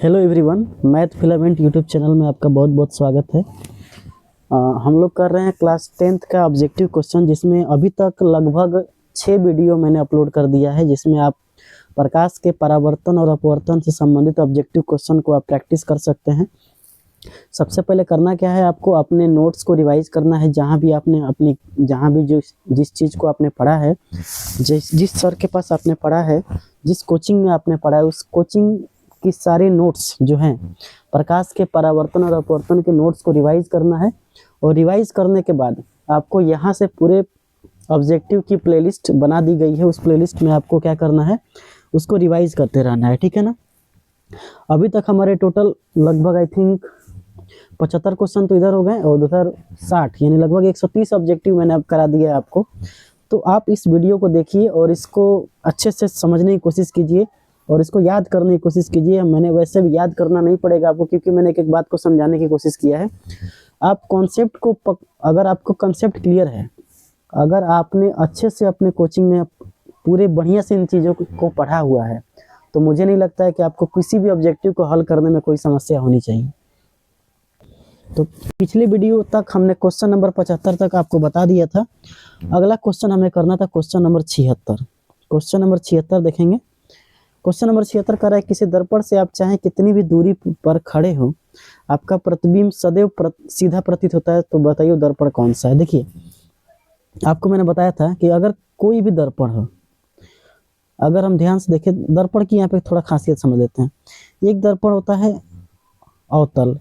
Hello everyone, math filament YouTube channel में आपका बहुत बहुत स्वागत है। हम लोग कर रहे हैं क्लास 10th का ऑब्जेक्टिव क्वेश्चन, जिसमें अभी तक लगभग 6 वीडियो मैंने अपलोड कर दिया है, जिसमें आप प्रकाश के परावर्तन और अपवर्तन से संबंधित ऑब्जेक्टिव क्वेश्चन को आप प्रैक्टिस कर सकते हैं। सबसे पहले करना क्या है, आपको अपने नोट्स को रिवाइज करना है। जहाँ भी जिस चीज़ को आपने पढ़ा है, जिस सर के पास आपने पढ़ा है, जिस कोचिंग में आपने पढ़ा है, उस कोचिंग की सारे नोट्स जो हैं प्रकाश के परावर्तन और अपवर्तन के नोट्स को रिवाइज करना है। और रिवाइज करने के बाद आपको यहाँ से पूरे ऑब्जेक्टिव की प्लेलिस्ट बना दी गई है। उस प्लेलिस्ट में आपको क्या करना है, उसको रिवाइज करते रहना है, ठीक है ना। अभी तक हमारे टोटल लगभग आई थिंक 75 क्वेश्चन तो इधर हो गए और उधर 60, यानी लगभग 130 ऑब्जेक्टिव मैंने अब करा दिया है आपको। तो आप इस वीडियो को देखिए और इसको अच्छे से समझने की कोशिश कीजिए और इसको याद करने की कोशिश कीजिए। मैंने वैसे भी याद करना नहीं पड़ेगा आपको, क्योंकि मैंने एक एक बात को समझाने की कोशिश किया है। आप कॉन्सेप्ट को अगर आपको कॉन्सेप्ट क्लियर है, अगर आपने अच्छे से अपने कोचिंग में पूरे बढ़िया से इन चीज़ों को पढ़ा हुआ है, तो मुझे नहीं लगता है कि आपको किसी भी ऑब्जेक्टिव को हल करने में कोई समस्या होनी चाहिए। तो पिछले वीडियो तक हमने क्वेश्चन नंबर 75 तक आपको बता दिया था। अगला क्वेश्चन हमें करना था क्वेश्चन नंबर 76। क्वेश्चन नंबर 76 देखेंगे। क्वेश्चन नंबर 76 कर रहा है, किसी दर्पण से आप चाहे कितनी भी दूरी पर खड़े हो, आपका प्रतिबिंब सदैव सीधा प्रतीत होता है, तो बताइए दर्पण कौन सा है। देखिए, आपको मैंने बताया था कि अगर कोई भी दर्पण हो, अगर हम ध्यान से देखें दर्पण की यहाँ पे थोड़ा खासियत समझ लेते हैं। एक दर्पण होता है अवतल,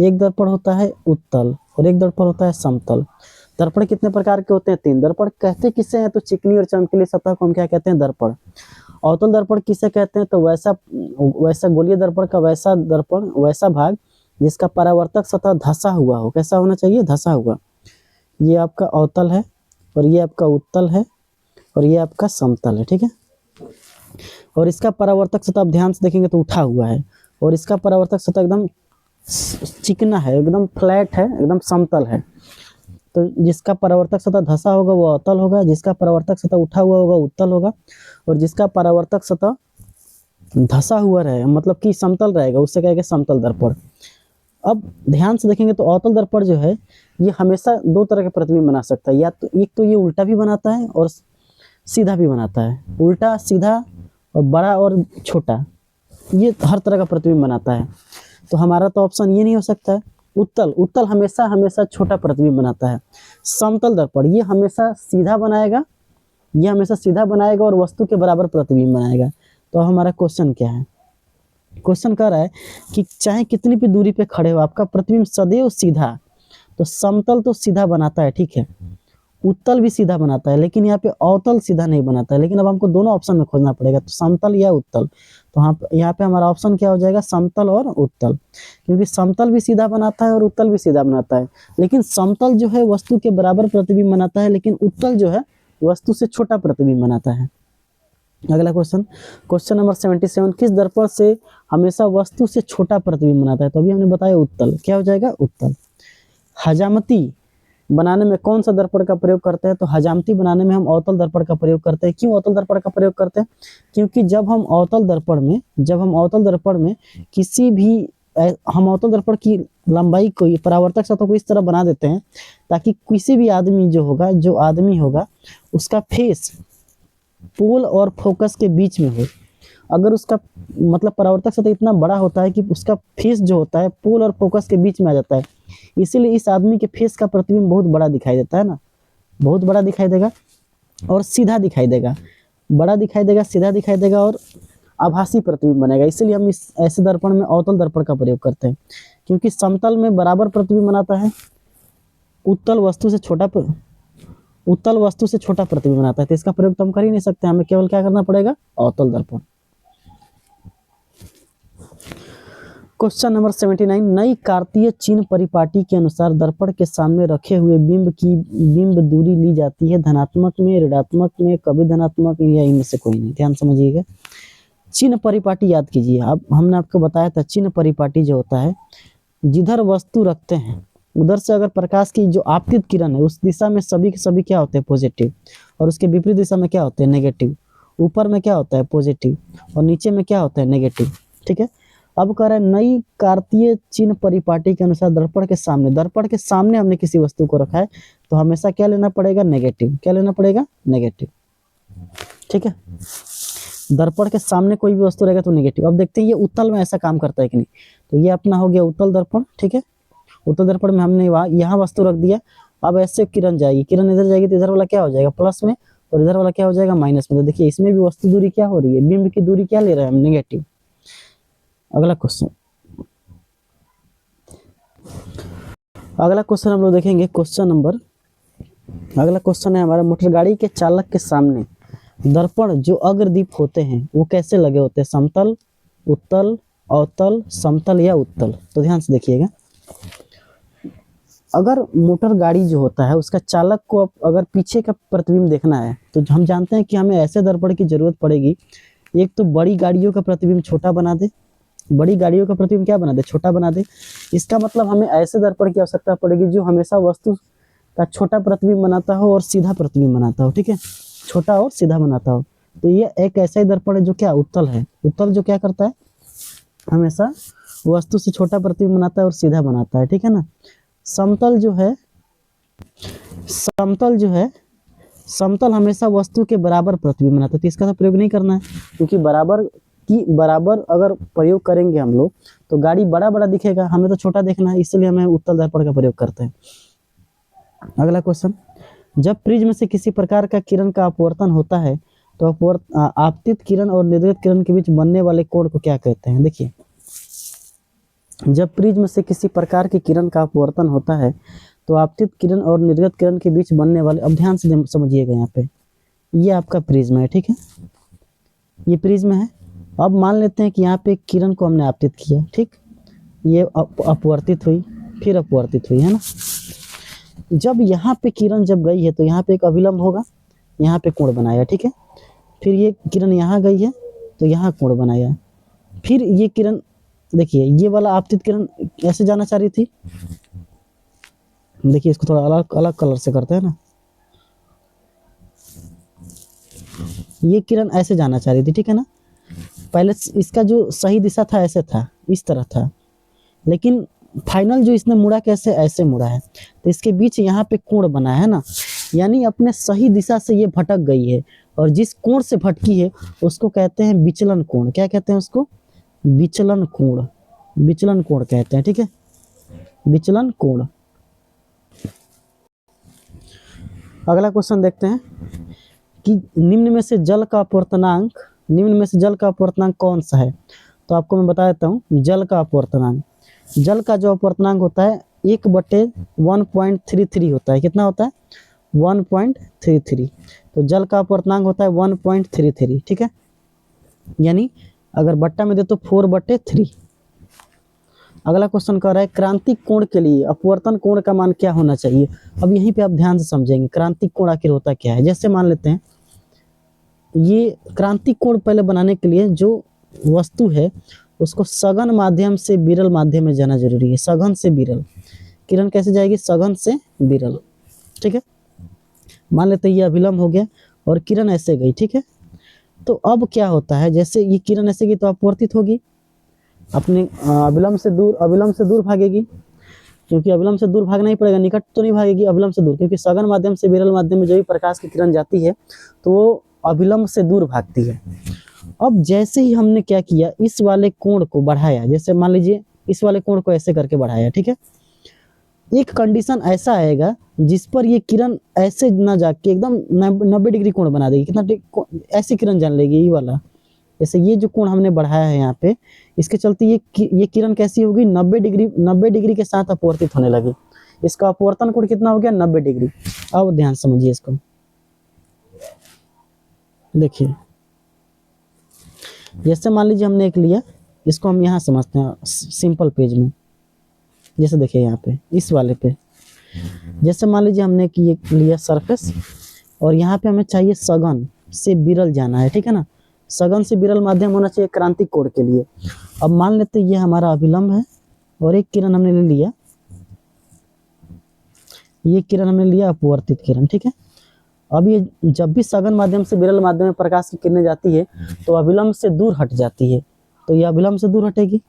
एक दर्पण होता है उत्तल और एक दर्पण होता है समतल। दर्पण कितने प्रकार के होते हैं? 3। दर्पण कहते किसे हैं? तो चिकनी और चमकीली सतह को हम क्या कहते हैं? दर्पण। अवतल दर्पण किसे कहते हैं? तो वैसा गोलीय दर्पण का वैसा भाग जिसका परावर्तक सतह धंसा हुआ हो। कैसा होना चाहिए? धंसा हुआ। ये आपका अवतल है और ये आपका उत्तल है और ये आपका समतल है, ठीक है। और इसका परावर्तक सतह आप ध्यान से देखेंगे तो उठा हुआ है, और इसका परावर्तक सतह एकदम चिकना है, एकदम फ्लैट है, एकदम समतल है। तो जिसका परावर्तक सतह धंसा होगा वो अवतल होगा, जिसका परावर्तक सतह उठा हुआ होगा उत्तल होगा, और जिसका परावर्तक सतह धंसा हुआ रहेगा मतलब कि समतल रहेगा, उससे कहेंगे समतल दर्पण। अब ध्यान से देखेंगे तो अवतल दर्पण जो है ये हमेशा 2 तरह के प्रतिबिंब बना सकता है। या तो एक तो ये उल्टा भी बनाता है और सीधा भी बनाता है। उल्टा, सीधा और बड़ा और छोटा, ये हर तरह का प्रतिबिंब बनाता है। तो हमारा तो ऑप्शन ये नहीं हो सकता है। उत्तल हमेशा छोटा प्रतिबिंब बनाता है। समतल दर्पण ये हमेशा सीधा बनाएगा और वस्तु के बराबर प्रतिबिंब बनाएगा। तो हमारा क्वेश्चन क्या है? क्वेश्चन कह रहा है कि चाहे कितनी भी दूरी पे खड़े हो, आपका प्रतिबिंब सदैव सीधा। तो समतल तो सीधा बनाता है, ठीक है, उत्तल भी सीधा बनाता है, लेकिन यहाँ पे अवतल सीधा नहीं बनाता है। लेकिन अब हमको दोनों ऑप्शन में खोजना पड़ेगा, तो समतल या उत्तल। तो यहाँ पे हमारा ऑप्शन क्या हो जाएगा? समतल और उत्तल, क्योंकि समतल भी सीधा बनाता है और उत्तल भी सीधा बनाता है। लेकिन समतल जो है वस्तु के बराबर प्रतिबिंब बनाता है, लेकिन उत्तल जो है वस्तु से छोटा प्रतिबिंब बनाता है। अगला क्वेश्चन नंबर 77, किस दर्पण से हमेशा वस्तु से छोटा प्रतिबिंब बनाता है? तो अभी हमने बताया उत्तल। क्या हो जाएगा? उत्तल। हजामती बनाने में कौन सा दर्पण का प्रयोग करते हैं? तो हजामती बनाने में हम अवतल दर्पण का प्रयोग करते हैं। क्यों अवतल दर्पण का प्रयोग करते हैं? क्योंकि जब हम अवतल दर्पण में किसी भी हम अवतल दर्पण की लंबाई को, परावर्तक सतह को इस तरह बना देते हैं ताकि किसी भी जो आदमी होगा उसका फेस पोल और फोकस के बीच में हो। अगर उसका मतलब परावर्तक सतह इतना बड़ा होता है कि उसका फेस जो होता है पोल और फोकस के बीच में आ जाता है, इसीलिए इस आदमी के फेस का प्रतिबिंब बहुत बड़ा दिखाई देता है ना, बहुत बड़ा दिखाई देगा और सीधा दिखाई देगा, बड़ा दिखाई देगा, सीधा दिखाई देगा और आभासी प्रतिबिंब बनेगा। इसीलिए हम इस ऐसे दर्पण में अवतल दर्पण का प्रयोग करते हैं, क्योंकि समतल में बराबर प्रतिबिंब बनाता है, उत्तल वस्तु से छोटा प्रतिबिंब बनाता है। तो इसका प्रयोग तो हम कर ही नहीं सकते, हमें केवल क्या करना पड़ेगा? अवतल दर्पण। क्वेश्चन नंबर 79, नई कार्तीय चिन्ह परिपाटी के अनुसार दर्पण के सामने रखे हुए बिंब दूरी ली जाती है धनात्मक में, ऋणात्मक में, कभी धनात्मक या इनमें से कोई नहीं। ध्यान समझिएगा, चिन्ह परिपाटी याद कीजिए। अब हमने आपको बताया था चिन्ह परिपाटी जो होता है, जिधर वस्तु रखते हैं उधर से अगर प्रकाश की जो आपतित किरण है उस दिशा में सभी के सभी क्या होते हैं? पॉजिटिव, और उसके विपरीत दिशा में क्या होते हैं? नेगेटिव। ऊपर में क्या होता है? पॉजिटिव, और नीचे में क्या होता है? नेगेटिव, ठीक है। अब कह रहा है नई कार्तीय चिन्ह परिपाटी के अनुसार दर्पण के सामने हमने किसी वस्तु को रखा है तो हमेशा क्या लेना पड़ेगा, नेगेटिव। क्या लेना पड़ेगा, नेगेटिव। ठीक है, दर्पण के सामने कोई भी वस्तु रहेगा तो नेगेटिव। अब देखते हैं ये उत्तल में ऐसा काम करता है कि नहीं। तो ये अपना हो गया उत्तल दर्पण। ठीक है, उत्तल दर्पण में हमने यहाँ वस्तु रख दिया। अब ऐसे किरण जाएगी, किरण इधर जाएगी तो इधर वाला क्या हो जाएगा, प्लस में, और इधर वाला क्या हो जाएगा, माइनस में। तो देखिए इसमें भी वस्तु दूरी क्या हो रही है, बिंब की दूरी क्या ले रहे हैं हम, नेगेटिव। अगला क्वेश्चन हम लोग देखेंगे अगला क्वेश्चन है हमारा, मोटर गाड़ी के चालक के सामने दर्पण जो अग्रदीप होते हैं वो कैसे लगे होते हैं, समतल, उत्तल, अवतल, समतल या उत्तल। तो ध्यान से देखिएगा, अगर मोटर गाड़ी जो होता है उसका चालक को अगर पीछे का प्रतिबिंब देखना है तो हम जानते हैं कि हमें ऐसे दर्पण की जरूरत पड़ेगी। एक तो बड़ी गाड़ियों का प्रतिबिंब छोटा बना दे, बड़ी गाड़ियों का प्रतिबिंब क्या बना दे, छोटा बना दे। इसका मतलब हमें ऐसे दर्पण की आवश्यकता पड़ेगी जो हमेशा वस्तु का छोटा प्रतिबिंब बनाता हो और सीधा प्रतिबिंब बनाता हो। ठीक है, छोटा और सीधा बनाता हो। तो ये एक ऐसा ही दर्पण है जो क्या, उत्तल है। उत्तल जो क्या करता है, हमेशा वस्तु से छोटा प्रतिबिंब बनाता है और सीधा बनाता है। ठीक है ना। समतल समतल हमेशा वस्तु के बराबर प्रतिबिंब बनाता है। तो इसका तो प्रयोग नहीं करना है, क्योंकि बराबर अगर प्रयोग करेंगे हम लोग तो गाड़ी बड़ा बड़ा दिखेगा, हमें तो छोटा देखना है, इसलिए हमें उत्तल दर्पण का प्रयोग करते हैं। अगला क्वेश्चन, जब प्रिज्म से किसी प्रकार का किरण का अपवर्तन होता है तो आपतित किरण और निर्गत किरण के बीच बनने वाले कोण को क्या कहते हैं। देखिए, जब प्रिज्म से किसी प्रकार की किरण का अपवर्तन होता है तो आपतित किरण और निर्गत किरण के बीच बनने वाले, अब ध्यान से समझिएगा, यहाँ पे ये आपका प्रिज्म है। ठीक है, ये प्रिज्म है। अब मान लेते हैं कि यहाँ पे किरण को हमने आपतित किया, ठीक, ये अपवर्तित हुई, फिर अपवर्तित हुई, है ना। जब यहाँ पे किरण जब गई है तो यहाँ पे एक अभिलंब होगा, यहाँ पे कोण बनाया। ठीक है, फिर ये किरण यहाँ गई है तो यहाँ कोण बनाया। फिर ये किरण, देखिए ये वाला आपतित किरण ऐसे जाना चाह रही थी, देखिए इसको थोड़ा अलग अलग कलर से करते हैं ना। ये किरण ऐसे जाना चाह रही थी, ठीक है ना। पहले इसका जो सही दिशा था ऐसे था, इस तरह था, लेकिन फाइनल जो इसने मुड़ा कैसे, ऐसे मुड़ा है। तो इसके बीच यहाँ पे कोण बना है ना, यानी अपने सही दिशा से ये भटक गई है, और जिस कोण से भटकी है उसको कहते हैं विचलन कोण। क्या कहते हैं उसको, विचलन कोण। विचलन कोण कहते हैं। ठीक है, विचलन कोण। अगला क्वेश्चन देखते हैं कि निम्न में से जल का अपवर्तनांक कौन सा है। तो आपको मैं बता देता हूँ, जल का जो अपवर्तनांक होता है 1/1.33 होता है। कितना होता है, 1.33। तो जल का अपवर्तनांक होता है 1.33। ठीक है, यानी अगर बट्टा में दे तो 4/3। अगला क्वेश्चन कह रहा है क्रांतिक कोण के लिए अपवर्तन कोण का मान क्या होना चाहिए। अब यहीं पे आप ध्यान से समझेंगे क्रांतिक कोण आखिर होता क्या है। जैसे मान लेते हैं, ये क्रांतिक कोण पहले बनाने के लिए जो वस्तु है उसको सघन माध्यम से विरल माध्यम में जाना जरूरी है। सघन से विरल, किरण कैसे जाएगी, सघन से विरल। ठीक है, मान लेते हैं ये अभिलंब हो गया और किरण ऐसे गई। ठीक है, तो अब क्या होता है, जैसे ये किरण ऐसे गई तो अपवर्तित होगी, अपने अभिलंब से दूर भागेगी, क्योंकि अभिलंब से दूर भागना ही पड़ेगा, निकट तो नहीं भागेगी, अभिलंब से दूर, क्योंकि सघन माध्यम से विरल माध्यम में जो भी प्रकाश की किरण जाती है तो वो अभिलंब से दूर भागती है। अब जैसे ही हमने क्या किया, इस वाले कोण को बढ़ाया, जैसे मान लीजिए इस वाले कोण को ऐसे करके बढ़ाया। ठीक है, एक कंडीशन ऐसा आएगा जिस पर ये किरण ऐसे ना जाके एकदम 90 डिग्री कोण बना देगी। कितना ऐसी किरण जान लेगी, ये वाला, जैसे ये जो कोण हमने बढ़ाया है यहाँ पे, इसके चलते ये किरण कैसी होगी, 90 डिग्री के साथ अपवर्तित होने लगी। इसका अपवर्तन कोण कितना हो गया, 90 डिग्री। अब ध्यान समझिए इसको, देखिए जैसे मान लीजिए हमने एक लिया, इसको हम यहाँ समझते हैं सिंपल पेज में। जैसे देखिए यहाँ पे इस वाले पे, जैसे मान लीजिए हमने कि लिया सरफेस, और यहाँ पे हमें चाहिए सघन से विरल जाना है। ठीक है ना, सघन से विरल माध्यम होना चाहिए क्रांतिक कोण के लिए। अब मान लेते हैं ये हमारा अभिलंब है और एक किरण हमने ले लिया, ये किरण हमने लिया अपवर्तित किरण। ठीक है, अब ये जब भी सघन माध्यम से विरल माध्यम में प्रकाश की किरणें जाती है तो अभिलंब से दूर हट जाती है, तो ये अभिलंब से दूर हटेगी।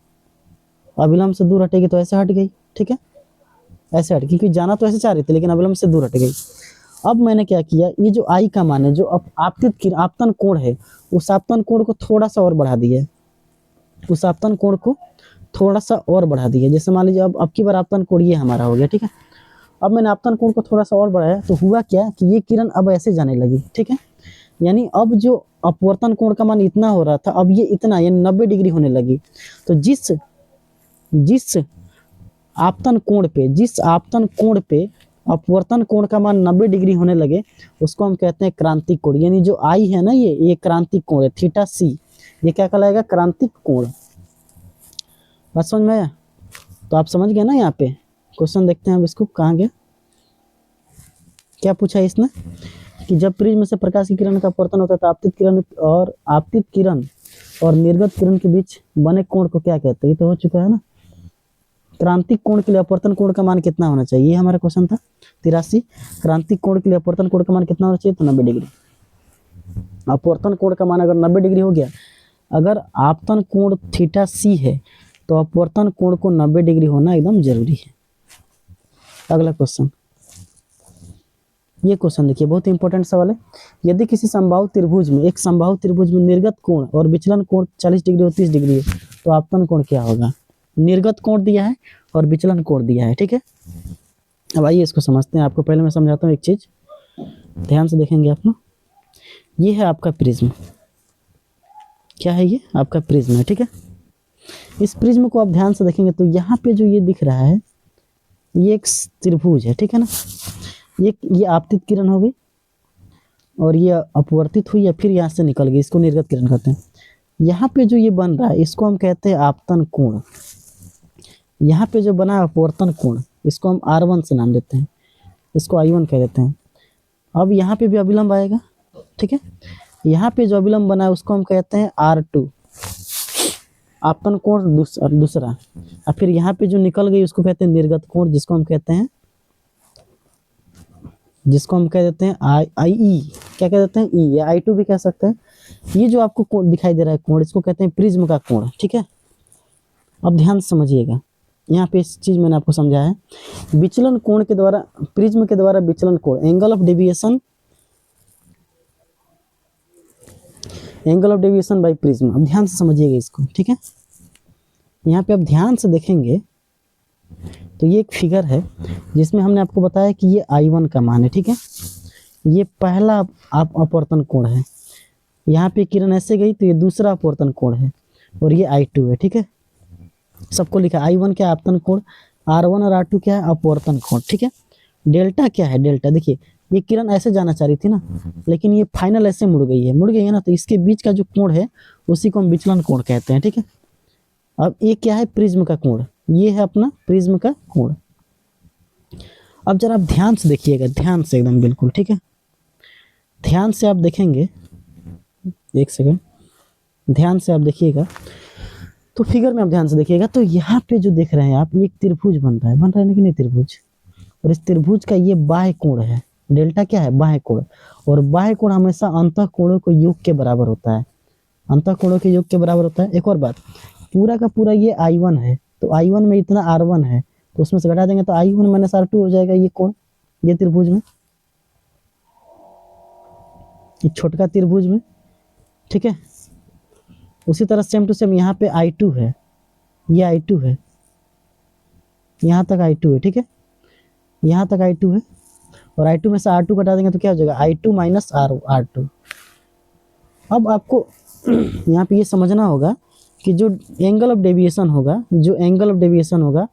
अविलंब से दूर हटेगी तो ऐसे हट गई, ठीक है, ऐसे हट, क्योंकि जाना तो ऐसे चाह रही थी लेकिन अविलंब से दूर हट गई। अब मैंने क्या किया, ये जो आई का मान है, जो आपतन कोण है, उस आपतन कोण को थोड़ा सा और बढ़ा दिया, उस आपतन कोण को थोड़ा सा और बढ़ा दिया। जैसे मान लीजिए अब की बार आपतन कोण ये हमारा हो गया, ठीक है। अब मैंने आपतन कोण को थोड़ा सा और बढ़ाया तो हुआ क्या कि ये किरण अब ऐसे जाने लगी, ठीक है। यानी अब जो अपवर्तन कोण का मान इतना हो रहा था, अब ये इतना यानी 90 डिग्री होने लगी। तो जिस आपतन कोण पे अपवर्तन कोण का मान 90 डिग्री होने लगे, उसको हम कहते हैं क्रांतिक कोण। यानी जो आई है ना, ये क्रांतिक कोण है, थीटा सी, ये क्या कहलाएगा, क्रांतिक कोण। बात समझ में आया? तो आप समझ गए ना। यहाँ पे क्वेश्चन देखते हैं अब इसको, कहाँ गया, क्या पूछा है इसने कि जब प्रिज्म से प्रकाश की किरण का अपवर्तन होता है तो आपतित किरण और निर्गत किरण के बीच बने कोण को क्या कहते हैं। ये तो हो चुका है ना। क्रांतिक कोण के लिए अपवर्तन कोण का मान कितना होना चाहिए, ये हमारा क्वेश्चन था 83। क्रांतिक कोण के लिए अपवर्तन कोण का मान कितना होना चाहिए, तो 90 डिग्री। अपवर्तन कोण का मान अगर 90 डिग्री हो गया, अगर आपतन कोण थीटा सी है तो अपवर्तन कोण को 90 डिग्री होना एकदम जरूरी है। अगला क्वेश्चन, ये क्वेश्चन देखिए, बहुत इंपॉर्टेंट सवाल है। यदि किसी समबाहु त्रिभुज में निर्गत कोण और विचलन कोण 40 डिग्री और 30 डिग्री है तो आपतन कोण क्या होगा। निर्गत कोण दिया है और विचलन कोण दिया है, ठीक है। अब आइए इसको समझते हैं। आपको पहले मैं समझाता हूँ एक चीज, ध्यान से देखेंगे आप लोग। ये है आपका प्रिज्म, क्या है, ये आपका प्रिज्म है, ठीक है। इस प्रिज्म को आप ध्यान से देखेंगे तो यहाँ पे जो ये दिख रहा है, ये एक त्रिभुज है, ठीक है ना। ये आपतित किरण हो गई और ये अपवर्तित हुई या फिर यहाँ से निकल गई, इसको निर्गत किरण कहते हैं। यहाँ पे जो ये बन रहा है इसको हम कहते हैं आपतन कोण। यहाँ पे जो बना है अपवर्तन कोण, इसको हम R1 से नाम देते हैं, इसको I1 कह देते हैं। अब यहाँ पे भी अविलंब आएगा, ठीक है। यहाँ पे जो अविलंब बना है उसको हम कहते हैं R2, आपतन कोण दूसरा। और फिर यहाँ पे जो निकल गई उसको कहते हैं निर्गत कोण, जिसको हम कहते हैं IE, क्या कह देते हैं, E या I2 भी कह सकते हैं। ये जो आपको कोण दिखाई दे रहा है कोण, इसको कहते हैं प्रिज्म का कोण, ठीक है। अब ध्यान से समझिएगा, यहाँ पे इस चीज मैंने आपको समझाया है। विचलन कोण के द्वारा, प्रिज्म के द्वारा विचलन कोण, angle of deviation by prism. अब ध्यान से समझिएगा इसको, ठीक है। यहाँ पे आप ध्यान से देखेंगे तो ये एक फिगर है जिसमें हमने आपको बताया कि ये I1 का मान है, ठीक है। ये पहला अपवर्तन कोण है, यहाँ पे किरण ऐसे गई तो ये दूसरा अपवर्तन कोण है और ये I2 है, ठीक है। सबको लिखा I1 क्या है, आपतन कोण, R1 और R2 क्या है, अपवर्तन कोण, ठीक है। डेल्टा क्या है, डेल्टा देखिए, ये किरण ऐसे जाना चाह रही थी ना, लेकिन ये फाइनल ऐसे मुड़ गई है ना, तो इसके बीच का जो कोण है उसी को हम विचलन कोण कहते हैं, ठीक है। अब ये क्या है, प्रिज्म का कोण, ये है अपना प्रिज्म का कोण। अब जरा आप ध्यान से देखिएगा, ध्यान से एकदम बिल्कुल, ठीक है। ध्यान से आप देखेंगे, एक सेकंड, ध्यान से आप देखिएगा तो फिगर में आप ध्यान से देखिएगा तो यहाँ पे जो देख रहे हैं आप, ये एक त्रिभुज बन रहा है कि नहीं त्रिभुज, और इस त्रिभुज का ये बाह्य कोण है, डेल्टा क्या है, बाह्य कोण। और बाह्य कोण हमेशा अंतः कोणों के योग के बराबर होता है, अंतः कोणों के योग के बराबर होता है। एक और बात, पूरा का पूरा ये I1 है, तो I1 में इतना R1 है तो उसमें से घटा देंगे तो I1 माइनस R2 हो जाएगा ये कोण, ये त्रिभुज में, ये छोटका त्रिभुज में, ठीक है। उसी तरह सेम टू सेम यहाँ पे I2 है, ये I2 है, यहाँ तक I2 है, ठीक है, यहाँ तक I2 है, और I2 में से R2 घटा देंगे तो क्या हो जाएगा, I2 माइनस R2। अब आपको यहाँ पे ये समझना होगा कि जो एंगल ऑफ डेविएशन होगा,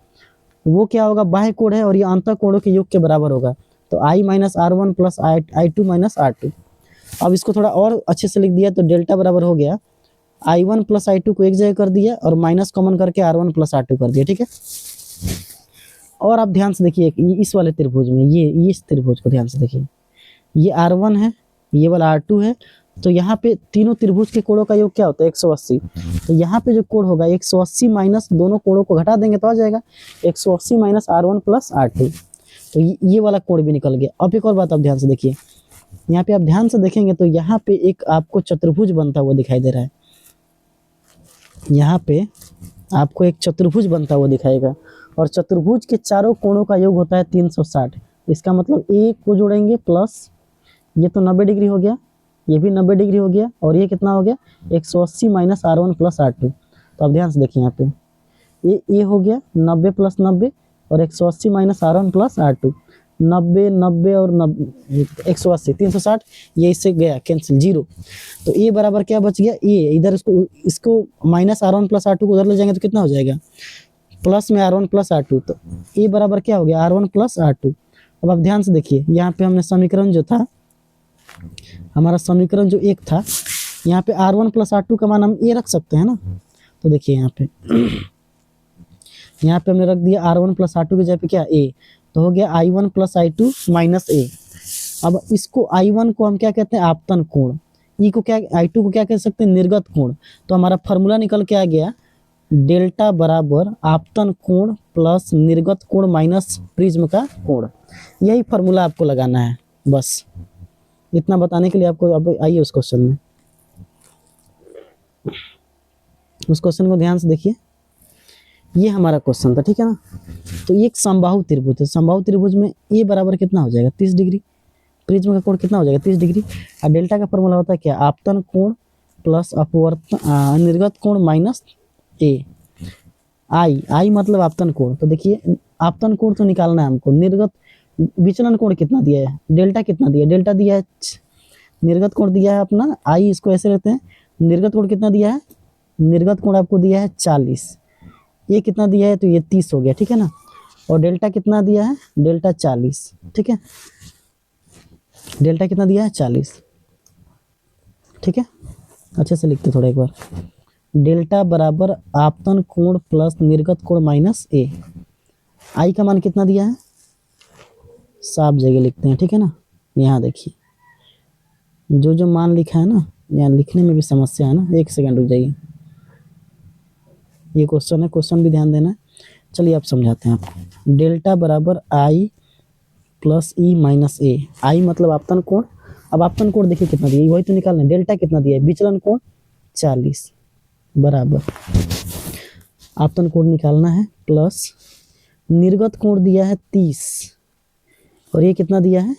वो क्या होगा, बाह्य कोण है और ये अंतः कोणों के योग के बराबर होगा, तो I minus R1 plus I2 minus R2। अब इसको थोड़ा और अच्छे से लिख दिया तो डेल्टा बराबर हो गया, I1 प्लस I2 को एक जगह कर दिया और माइनस कॉमन करके R1 प्लस R2 कर दिया, ठीक है। और आप ध्यान से देखिए इस वाले त्रिभुज में, ये इस त्रिभुज को ध्यान से देखिए, ये R1 है, ये वाला R2 है, तो यहाँ पे तीनों त्रिभुज के कोणों का योग क्या होता है, 180। तो यहाँ पे जो कोण होगा 180 माइनस दोनों कोणों को घटा देंगे तो आ जाएगा 180 माइनस R1 प्लस R2, तो ये वाला कोण भी निकल गया। अब एक और बात आप ध्यान से देखिए, यहाँ पे आप ध्यान से देखेंगे तो यहाँ पे एक आपको चतुर्भुज बनता हुआ दिखाई दे रहा है, यहाँ पे आपको एक चतुर्भुज बनता हुआ दिखाएगा, और चतुर्भुज के चारों कोणों का योग होता है 360। इसका मतलब ए को जोड़ेंगे प्लस ये तो 90 डिग्री हो गया, ये भी 90 डिग्री हो गया, और ये कितना हो गया 180 माइनस R1 प्लस R2। तो आप ध्यान से देखिए यहाँ पे ये हो गया 90 प्लस 90 और 180 माइनस R1 प्लस R2। 90 90 और 90 180 360, ये इससे गया कैंसिल 0। तो ये बराबर क्या बच गया, ये इधर इसको माइनस R1 प्लस R2 को उधर ले जाएंगे तो कितना हो जाएगा, प्लस में R1 प्लस R2। तो ये बराबर क्या हो गया, R1 प्लस R2। अब आप ध्यान से देखिए, यहाँ पे हमने समीकरण जो था, हमारा समीकरण जो एक था, यहाँ पे R1 प्लस R2 का मान हम ए रख सकते हैं ना। तो देखिए यहाँ पे हमने रख दिया R1 प्लस R2 की जगह पे क्या ए, तो हो गया I1 प्लस I2 माइनस ए। अब इसको I1 को हम क्या कहते हैं, आपतन कोण, ई को क्या, I2 को क्या कह सकते हैं, निर्गत कोण। तो हमारा फॉर्मूला निकल के आ गया डेल्टा बराबर आपतन कोण प्लस निर्गत कोण माइनस प्रिज्म का कोण। यही फॉर्मूला आपको लगाना है, बस इतना बताने के लिए आपको। अब आइए उस क्वेश्चन में, उस क्वेश्चन को ध्यान से देखिए। ये हमारा क्वेश्चन था, ठीक है ना। तो ये एक समबाहु त्रिभुज है, समबाहु त्रिभुज में ए बराबर कितना हो जाएगा 30 डिग्री, प्रिज्म का कोण कितना हो जाएगा 30 डिग्री, और डेल्टा का फॉर्मूला होता है क्या, आपतन कोण प्लस अपवर्तन निर्गत कोण माइनस ए। आई मतलब आपतन कोण। तो देखिए आपतन कोण तो निकालना है हमको, निर्गत विचलन कोण कितना दिया है, डेल्टा कितना दिया है, डेल्टा दिया है, निर्गत कोण दिया है अपना आई, इसको ऐसे लेते हैं, निर्गत कोण कितना दिया है, निर्गत कोण आपको दिया है 40, ये कितना दिया है, तो ये 30 हो गया, ठीक है ना। और डेल्टा कितना दिया है, डेल्टा 40, ठीक है, डेल्टा कितना दिया है 40, ठीक है। अच्छे से लिखते थोड़ा एक बार, डेल्टा बराबर आपतन कोण प्लस निर्गत कोण माइनस ए। आई का मान कितना दिया है, साफ जगह लिखते हैं, ठीक है ना। यहाँ देखिए जो जो मान लिखा है ना, यहाँ लिखने में भी समस्या है ना, एक सेकंड रुक जाइए, ये क्वेश्चन है, क्वेश्चन भी ध्यान देना है। चलिए आप समझाते हैं आपको। डेल्टा बराबर आई प्लस ई माइनस ए। आई मतलब आपतन कोण, अब आपतन कोण देखिए कितना दिया है, वही तो निकालना है। डेल्टा कितना दिया है, विचलन कोण 40 बराबर आपतन कोण निकालना है, प्लस निर्गत कोण दिया है 30, और ये कितना दिया है,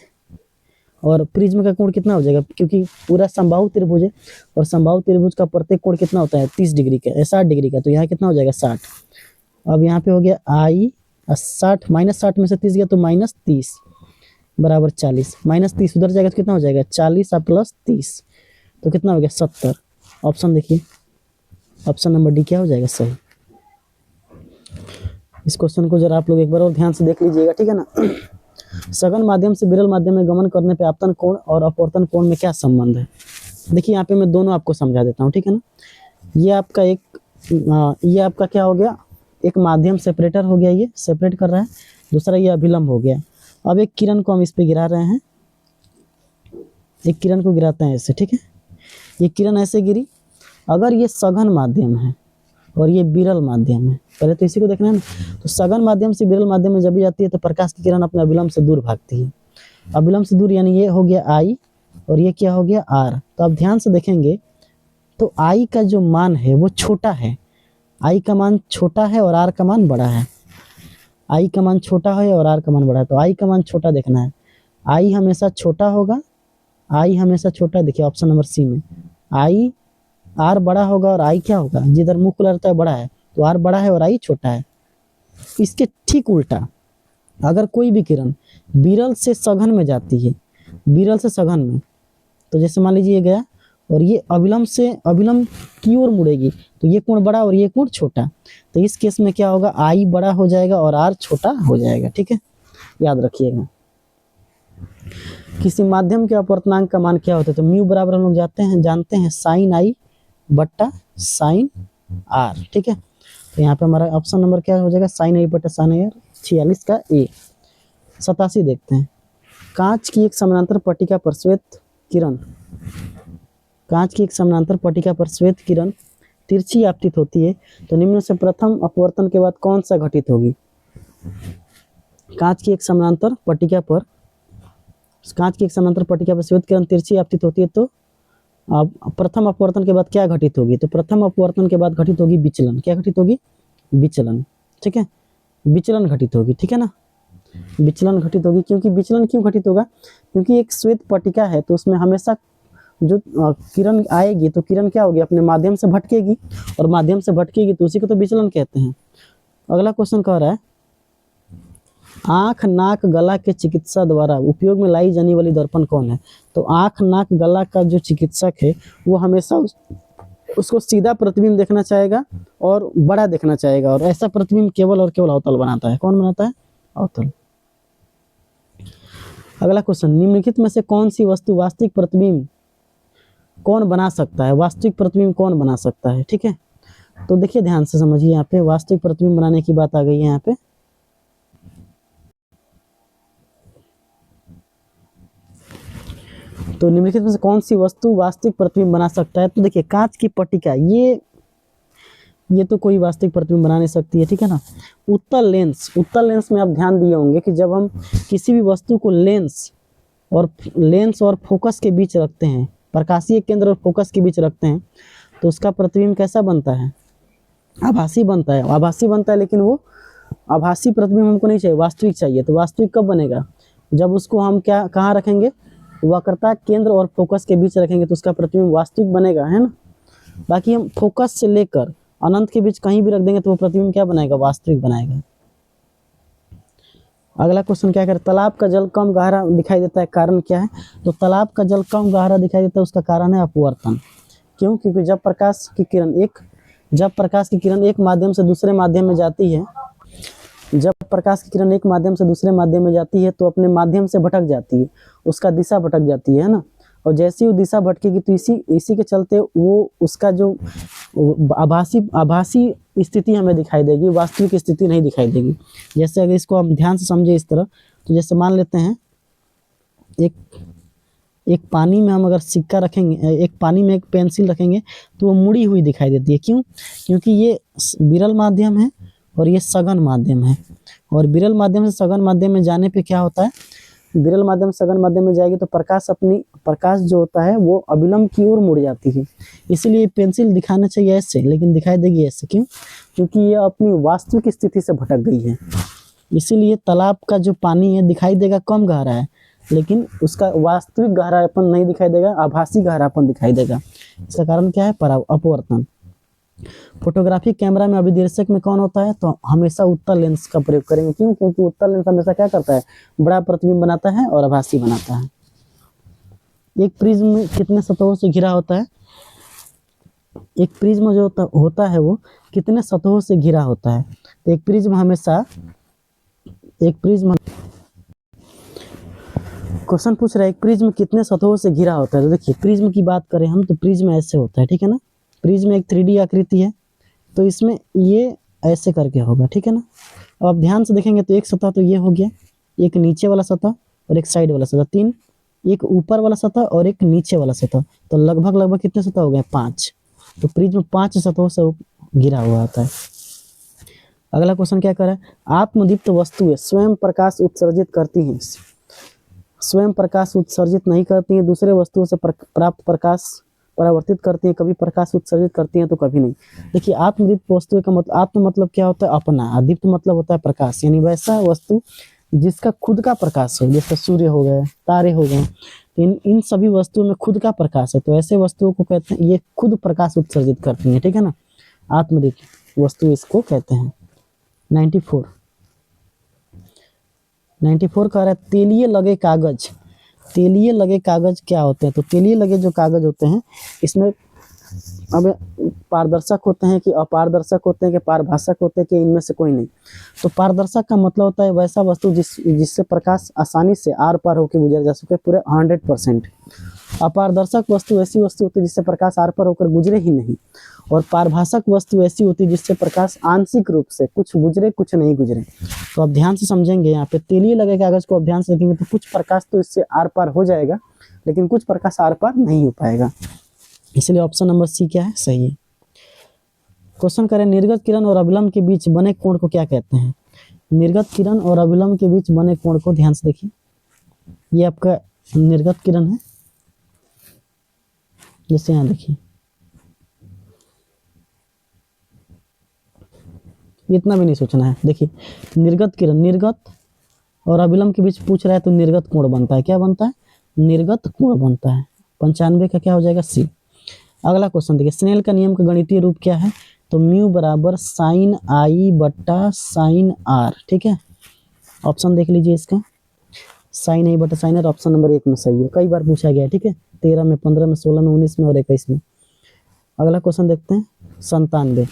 और प्रिज्म का कोण कितना हो जाएगा, क्योंकि पूरा समबाहु त्रिभुज है, और समबाहु त्रिभुज का प्रत्येक कोण कितना होता है 30 डिग्री का, 60 डिग्री का। तो यहाँ कितना हो जाएगा 60। अब यहाँ पे हो गया आई 60 माइनस 60 में से 30 गया, तो माइनस 30 बराबर 40, माइनस 30 उधर जाएगा तो कितना हो जाएगा 40 और प्लस 30, तो कितना हो गया 70। ऑप्शन देखिए, ऑप्शन नंबर डी क्या हो जाएगा सही। इस क्वेश्चन को जरा आप लोग एक बार और ध्यान से देख लीजिएगा, ठीक है ना। सघन माध्यम से विरल माध्यम में गमन करने पे आपतन कोण और अपवर्तन कोण में क्या संबंध है। देखिए यहाँ पे मैं दोनों आपको समझा देता हूँ, ठीक है ना। ये आपका क्या हो गया, एक माध्यम सेपरेटर हो गया, ये सेपरेट कर रहा है, दूसरा ये अभिलंब हो गया। अब एक किरण को हम इस पे गिरा रहे हैं, एक किरण को गिराते हैं ऐसे, ठीक है। ये किरण ऐसे गिरी, अगर ये सघन माध्यम है और ये विरल माध्यम है, पहले तो इसी को देखना है ना। तो सघन माध्यम से विरल माध्यम में जब भी जाती है तो प्रकाश की किरण अपने अभिलंब से दूर भागती है। अभिलंब से दूर यानी ये हो गया आई, और ये क्या हो गया आर। तो आप ध्यान से देखेंगे तो आई का जो मान है वो छोटा है, आई का मान छोटा है और आर का मान बड़ा है। आई का मान छोटा है और आर का मान बड़ा है, तो आई का मान छोटा देखना है। आई हमेशा छोटा होगा, आई हमेशा छोटा, देखिए ऑप्शन नंबर सी में आई आर बड़ा होगा, और आई क्या होगा, जिधर मुख खुला रहता है बड़ा है, तो आर बड़ा है और आई छोटा है। इसके ठीक उल्टा अगर कोई भी किरण विरल से सघन में जाती है, विरल से सघन में, तो जैसे मान लीजिए ये गया और ये अभिलंब से अभिलंब की ओर मुड़ेगी, तो ये कोण बड़ा और ये कोण छोटा, तो इस केस में क्या होगा, आई बड़ा हो जाएगा और आर छोटा हो जाएगा, ठीक है, याद रखिएगा। किसी माध्यम के अपवर्तनांक का मान क्या होता है, तो म्यू बराबर हम लोग जानते हैं साइन आई बट्टा साइन आर, ठीक है। तो यहाँ पे हमारा ऑप्शन नंबर क्या हो जाएगा, साइन आई बट्टा साइन आर, 46 का ए। 87 देखते हैं। कांच की एक समानांतर पट्टिका पर श्वेत किरण, कांच की एक समानांतर पट्टिका पर श्वेत किरण तिरछी आपतित होती है, तो निम्न से प्रथम अपवर्तन के बाद कौन सा घटित होगी। कांच की एक समानांतर पट्टिका पर श्वेत किरण तिरछी आपतित होती है, तो अब प्रथम अपवर्तन के बाद क्या घटित होगी, तो प्रथम अपवर्तन के बाद घटित होगी विचलन। क्या घटित होगी, विचलन, ठीक है, विचलन घटित होगी, ठीक है ना, विचलन घटित होगी। क्योंकि विचलन क्यों घटित होगा, क्योंकि एक श्वेत पट्टिका है तो उसमें हमेशा जो किरण आएगी तो किरण क्या होगी, अपने माध्यम से भटकेगी, और माध्यम से भटकेगी तो उसी को तो विचलन कहते हैं। अगला क्वेश्चन कह रहा है, आंख नाक गला के चिकित्सा द्वारा उपयोग में लाई जाने वाली दर्पण कौन है। तो आंख नाक गला का जो चिकित्सक है वो हमेशा उसको सीधा प्रतिबिंब देखना चाहेगा और बड़ा देखना चाहेगा, और ऐसा प्रतिबिंब केवल और केवल अवतल बनाता है। कौन बनाता है, अवतल। अगला क्वेश्चन, निम्नलिखित में से कौन सी वस्तु वास्तविक प्रतिबिंब कौन बना सकता है, वास्तविक प्रतिबिंब कौन बना सकता है, ठीक है। तो देखिए ध्यान से समझिए, यहाँ पे वास्तविक प्रतिबिंब बनाने की बात आ गई है यहाँ पे। तो निम्नलिखित में से कौन सी वस्तु वास्तविक प्रतिबिंब बना सकता है। तो देखिए कांच की पट्टिका, ये तो कोई वास्तविक प्रतिबिंब बना नहीं सकती है, ठीक है ना। उत्तल लेंस, उत्तल लेंस में आप ध्यान दिए होंगे कि जब हम किसी भी वस्तु को लेंस और फोकस के बीच रखते हैं, प्रकाशीय केंद्र और फोकस के बीच रखते हैं, तो उसका प्रतिबिंब कैसा बनता है, आभासी बनता है। आभासी बनता है, लेकिन वो आभासी प्रतिबिंब हमको नहीं चाहिए, वास्तविक चाहिए। तो वास्तविक कब बनेगा, जब उसको हम क्या कहाँ रखेंगे, वक्रता केंद्र और फोकस के बीच रखेंगे तो उसका प्रतिबिंब वास्तविक बनेगा, है ना। बाकी हम फोकस से लेकर अनंत के बीच कहीं भी रख देंगे तो वो प्रतिबिंब क्या बनाएगा, वास्तविक बनाएगा। अगला क्वेश्चन क्या करे, तालाब का जल कम गहरा दिखाई देता है, कारण क्या है। तो तालाब का जल कम गहरा दिखाई देता है, उसका कारण है अपवर्तन। क्यों, क्योंकि जब प्रकाश की किरण एक माध्यम से दूसरे माध्यम में जाती है, जब प्रकाश की किरण एक माध्यम से दूसरे माध्यम में जाती है तो अपने माध्यम से भटक जाती है, उसका दिशा भटक जाती है ना। और जैसे वो दिशा भटकेगी तो इसी के चलते वो उसका जो आभासी स्थिति हमें दिखाई देगी, वास्तविक स्थिति नहीं दिखाई देगी। जैसे अगर इसको हम ध्यान से समझे इस तरह, तो जैसे मान लेते हैं एक पानी में हम अगर सिक्का रखेंगे, एक पानी में एक पेंसिल रखेंगे तो वो मुड़ी हुई दिखाई देती है। क्यों, क्योंकि ये विरल माध्यम है और ये सघन माध्यम है, और विरल माध्यम से सघन माध्यम में जाने पे क्या होता है, विरल माध्यम से सघन माध्यम में जाएगी तो प्रकाश जो होता है वो अविलंब की ओर मुड़ जाती है। इसीलिए पेंसिल दिखाना चाहिए ऐसे, लेकिन दिखाई देगी ऐसे। क्यों, क्योंकि ये अपनी वास्तविक स्थिति से भटक गई है। इसीलिए तालाब का जो पानी है दिखाई देगा कम गहरा है, लेकिन उसका वास्तविक गहरापन नहीं दिखाई देगा, आभासी गहरापन दिखाई देगा। इसका कारण क्या है, अपवर्तन। फोटोग्राफी कैमरा में अभिदर्शक में कौन होता है, तो हमेशा उत्तल लेंस का प्रयोग करेंगे। क्यों, क्योंकि उत्तल लेंस हमेशा क्या करता है, बड़ा प्रतिबिंब बनाता है और आभासी बनाता है। एक प्रिज्म कितने सतहों से घिरा होता है, एक प्रिज्म जो होता है वो कितने सतहों से घिरा होता है। तो एक प्रिज्म क्वेश्चन पूछ रहा है, एक प्रिज्म कितने सतहों से घिरा होता है। तो देखिए प्रिज्म की बात करें हम तो प्रिज्म ऐसे होता है, ठीक है ना। प्रिज्म एक 3D आकृति है, तो इसमें ये ऐसे करके होगा, ठीक है ना। अब आप ध्यान से देखेंगे तो एक सतह तो ये हो गया, एक नीचे वाला सतह और एक साइड वाला सतह, 3, एक ऊपर वाला सतह और एक नीचे वाला सतह, तो लगभग कितने सतह हो गए, 5। तो प्रिज्म 5 सतहों से घिरा हुआ होता है। अगला क्वेश्चन क्या कर रहा है, आत्मदीप्त वस्तुएं स्वयं प्रकाश उत्सर्जित करती हैं, स्वयं प्रकाश उत्सर्जित नहीं करती हैं, दूसरे वस्तुओं से प्राप्त प्रकाश परावर्तित करती हैं, कभी प्रकाश उत्सर्जित करती हैं तो कभी नहीं। देखिए आत्मदीप्त वस्तु का मतलब, आत्म मतलब क्या होता है, अपना, दीप्त मतलब होता है प्रकाश, यानी वैसा वस्तु जिसका खुद का प्रकाश हो, जैसे सूर्य हो गए, तारे हो गए, इन सभी वस्तुओं में खुद का प्रकाश है, तो ऐसे वस्तुओं को कहते हैं ये खुद प्रकाश उत्सर्जित करती हैं, ठीक है ना। आत्मदीप्त वस्तु इसको कहते हैं। 94 कह रहा है, तेलिए लगे कागज, तेलिए लगे कागज क्या होते हैं। तो तेलिए लगे जो कागज होते हैं इसमें अब पारदर्शक होते हैं कि अपारदर्शक होते हैं कि पारभाषक होते हैं कि इनमें से कोई नहीं। तो पारदर्शक का मतलब होता है वैसा वस्तु जिससे प्रकाश आसानी से आर पार होकर गुजर जा सके पूरे 100%। अपारदर्शक वस्तु ऐसी वस्तु होती है जिससे प्रकाश आर पार होकर गुजरे ही नहीं, और पारभाषक वस्तु ऐसी होती है जिससे प्रकाश आंशिक रूप से कुछ गुजरे कुछ नहीं गुजरे। तो आप ध्यान से समझेंगे, यहाँ पे तेलिए लगे कागज को आप ध्यान से देखेंगे तो कुछ प्रकाश तो इससे आर पार हो जाएगा, लेकिन कुछ प्रकाश आर पार नहीं हो पाएगा। इसलिए ऑप्शन नंबर सी क्या है, सही है। क्वेश्चन करें, निर्गत किरण और अभिलंब के बीच बने कोण को क्या कहते हैं। निर्गत किरण और अभिलंब के बीच बने कोण को ध्यान से देखिए, ये आपका निर्गत किरण है, जैसे यहाँ देखिए इतना भी नहीं सोचना है। देखिए निर्गत किरण, निर्गत और अभिलंब के बीच पूछ रहा है तो निर्गत कोण बनता है। क्या बनता है? निर्गत कोण बनता है। 95 का क्या हो जाएगा? सी। अगला क्वेश्चन देखिए, स्नेल का नियम का गणितीय रूप क्या है? तो म्यू बराबर साइन आई बट्टा साइन आर। ठीक है, ऑप्शन देख लीजिए इसका, साइन आई बट्टा साइन आर ऑप्शन नंबर 1 में सही है। कई बार पूछा गया है। ठीक है, 13 में, 15 में, 16 में, 19 में और 21 में। अगला क्वेश्चन देखते हैं 97,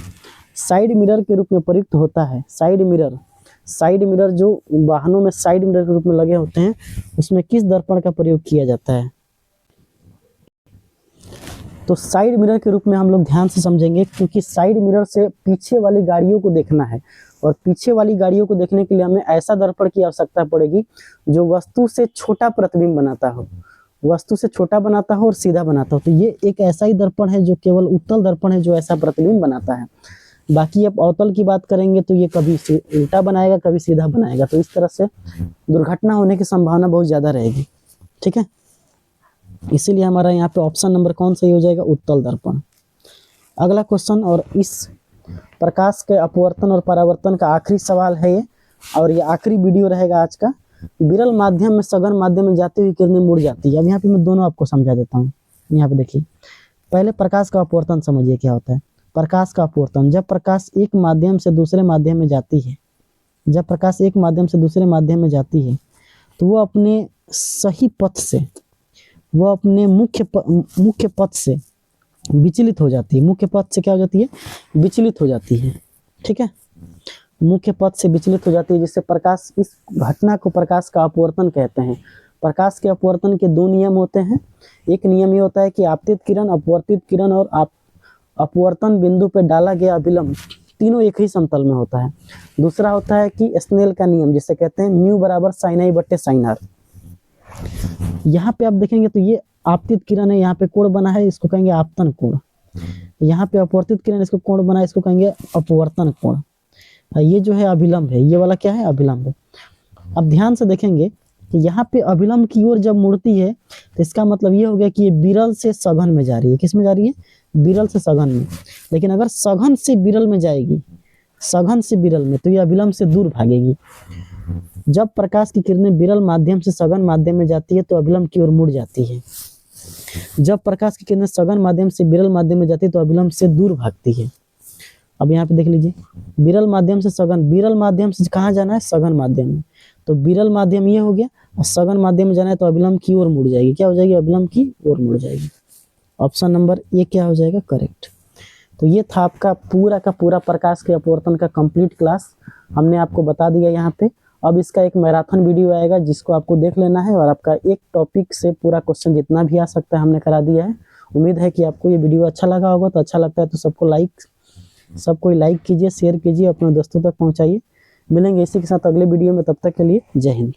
साइड मिरर के रूप में प्रयुक्त होता है। साइड मिरर, साइड मिरर जो वाहनों में साइड मिरर के रूप में लगे होते हैं उसमें किस दर्पण का प्रयोग किया जाता है? तो साइड मिरर के रूप में हम लोग ध्यान से समझेंगे, क्योंकि साइड मिरर से पीछे वाली गाड़ियों को देखना है और पीछे वाली गाड़ियों को देखने के लिए हमें ऐसा दर्पण की आवश्यकता पड़ेगी जो वस्तु से छोटा प्रतिबिंब बनाता हो, वस्तु से छोटा बनाता हो और सीधा बनाता हो। तो ये एक ऐसा ही दर्पण है जो केवल उत्तल दर्पण है जो ऐसा प्रतिबिंब बनाता है। बाकी अब अवतल की बात करेंगे तो ये कभी उल्टा बनाएगा कभी सीधा बनाएगा, तो इस तरह से दुर्घटना होने की संभावना बहुत ज्यादा रहेगी। ठीक है, इसीलिए हमारा यहाँ पे ऑप्शन नंबर कौन सही हो जाएगा? उत्तल दर्पण। अगला क्वेश्चन, और इस प्रकाश के अपवर्तन और परावर्तन का आखिरी सवाल है ये, और ये आखिरी वीडियो रहेगा आज का। विरल माध्यम में सघन माध्यम में जाती हुई किरणें मुड़ जाती है। अब यहाँ पे मैं दोनों आपको समझा देता हूँ। यहाँ पे देखिए, पहले प्रकाश का अपवर्तन समझिए क्या होता है। प्रकाश का अपवर्तन, जब प्रकाश एक माध्यम से दूसरे माध्यम में जाती है, जब प्रकाश एक माध्यम से दूसरे माध्यम में जाती है तो वो अपने सही पथ से, वो अपने मुख्य पथ से विचलित हो जाती है। मुख्य पथ से क्या हो जाती है? विचलित हो जाती है। ठीक है, मुख्य पथ से विचलित हो जाती है, जिससे प्रकाश, इस घटना को प्रकाश का अपवर्तन कहते हैं। प्रकाश के अपवर्तन के 2 नियम होते हैं। एक नियम ये होता है कि आपतित किरण, अपवर्तित किरण और अपवर्तन बिंदु पर डाला गया अभिलंब तीनों एक ही समतल में होता है। दूसरा होता है कि स्नेल का नियम, जिसे कहते हैं म्यू बराबर साइन आई बट्टे साइन आर। यहाँ पे आप देखेंगे तो ये आपतित किरण है, यहाँ पे कोण बना है, इसको कहेंगे आपतन कोण। यहाँ पे अपवर्तित किरण, इसको कोण बना है, इसको कहेंगे अपवर्तन कोण। ये जो है अभिलंब है, ये वाला क्या है? अभिलंब है। अब ध्यान से देखेंगे कि यहाँ पे अभिलंब की ओर जब मुड़ती है तो इसका मतलब ये हो गया कि ये विरल से सघन में जा रही है। किस में जा रही है? विरल से सघन में। लेकिन अगर सघन से विरल में जाएगी, सघन से विरल में, तो ये अभिलंब से दूर भागेगी। जब प्रकाश की किरणें विरल माध्यम से सघन माध्यम में जाती है तो अभिलंब की ओर मुड़ जाती है। जब प्रकाश की किरणें सघन माध्यम से विरल माध्यम में जाती है तो अभिलंब से दूर भागती है। अब यहाँ पे देख लीजिए, विरल माध्यम से सघन, विरल माध्यम से कहाँ जाना है? सघन माध्यम में। तो विरल माध्यम ये हो गया, और सघन माध्यम में जाना है तो अभिलंब की ओर मुड़ जाएगी। क्या हो जाएगी? अभिलंब की ओर मुड़ जाएगी। ऑप्शन नंबर ए क्या हो जाएगा? करेक्ट। तो ये था आपका पूरा का पूरा प्रकाश के अपवर्तन का कंप्लीट क्लास, हमने आपको बता दिया यहाँ पे। अब इसका एक मैराथन वीडियो आएगा जिसको आपको देख लेना है, और आपका एक टॉपिक से पूरा क्वेश्चन जितना भी आ सकता है हमने करा दिया है। उम्मीद है कि आपको ये वीडियो अच्छा लगा होगा। तो अच्छा लगता है तो सबको लाइक कीजिए, शेयर कीजिए, अपने दोस्तों तक पहुंचाइए। मिलेंगे इसी के साथ अगले वीडियो में, तब तक के लिए जय हिंद।